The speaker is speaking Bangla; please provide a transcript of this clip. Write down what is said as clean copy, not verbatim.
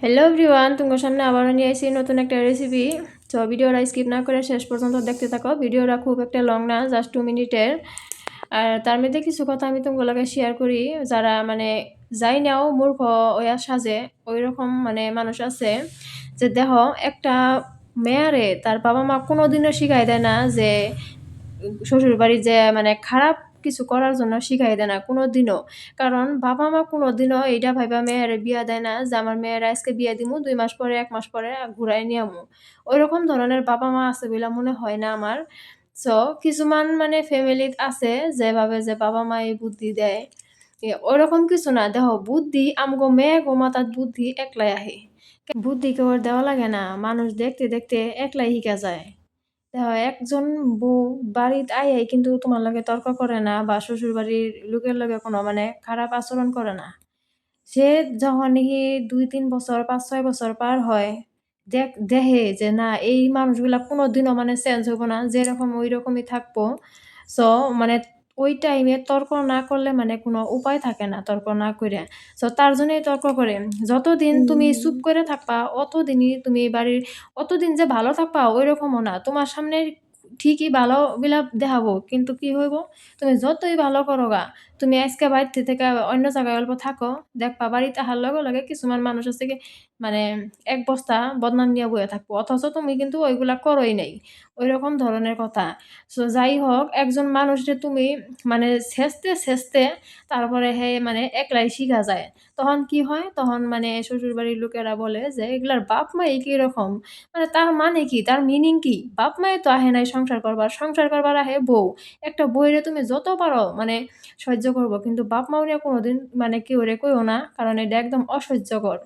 হ্যালো এভরিওয়ান, তোমার সামনে আবারও নিয়ে এসেছি নতুন একটা রেসিপি। তো ভিডিওটা স্কিপ না করে শেষ পর্যন্ত দেখতে থাকো। ভিডিওটা খুব একটা লং না, জাস্ট 2 মিনিটের। আর তার মধ্যে কিছু কথা আমি তোমাগুলোকে শেয়ার করি। যারা মানে যাই নাও মূর্খ ওয়া সাজে, ওই রকম মানে মানুষ আছে যে দেখো একটা মেয়ারে তার বাবা মা কোনোদিনও শিখাই দেয় না যে শ্বশুর বাড়ি যে মানে খারাপ কিছু করার জন্য শিখাই দেয় না কোনোদিনও। কারণ বাবা মা কোনোদিনও এইটা ভাইবা মেয়েরে বিয়া দেয় না যে আমার মেয়েরা আজকে বিয়া দিমু 2 মাস পরে 1 মাস পরে ঘুরাই নিয়ে আমু। ওইরকম ধরনের বাবা মা আছে বলে মনে হয় না আমার। সো কিছুমান মানে ফ্যামিলিত আছে যেভাবে যে বাবা মা এই বুদ্ধি দেয়, ওইরকম কিছু না। দেখো বুদ্ধি আমগো মেয়ে গো মাথাত বুদ্ধি একলাই আহে। বুদ্ধি কেউ আর দেওয়া লাগে না, মানুষ দেখতে দেখতে একলাই শিখা যায়। একজন বউ বাড়িত আইয়াই কিন্তু তোমার লগে তর্ক করে না বা শ্বশুরবাড়ির লোকের লগে কোনো মানে খারাপ আচরণ করে না। সে যখন নাকি ২-৩ বছর ৫-৬ বছর পার হয়, দেহে যে না এই মানুষগুলা কোনোদিনও মানে চেঞ্জ হইব না। যেরকম ঐরকমই থাকবো। সো মানে ওই টাইমে তর্ক না করলে মানে কোনো উপায় থাকে না তর্ক না কইরা। সো তার জন্যই তর্ক করে। যতদিন তুমি চুপ করে থাকবা অতদিনই তুমি বাড়ির অতদিন যে ভালো থাকবা ঐরকমও না। তোমার সামনে ঠিকই ভালো বিলাপ দেখাবো। কিন্তু কি হইব? তুমি যতই ভালো করোগা, তুমি আজকে বাড়িতে থেকে অন্য জায়গায় অল্প থাকো, দেখবা বাড়িতে আহার লগে, লগে কিছুমান মানুষ আছে কি মানে এক বস্তা বদনাম নিয়া বইয়া থাকবো। অথচ তুমি কিন্তু ওইগুলা করোই নাই। ঐরকম ধরনের কথা। সো যাই হোক, একজন মানুষরে তুমি মানে ছেঁচতে, ছেঁচতে তারপরে মানে একলাই শিখা যায়। তখন কি হয়? তখন মানে শ্বশুরবাড়ির লোকেরা বলে যে, "এগুলার বাপ-মাই কিরকম?" মানে তার মানে কি? তার মিনিং কি? বাপ-মাই তো আহে নাই সংসার করবার। সংসার করবার আহে বউ। একটা বইরে তুমি যত পারো মানে সহ্য করব। কিন্তু বাপ-মাও নিয়া কোনোদিন মানে কেউরে কইও না। কারণ এটা একদম অসহ্যকর।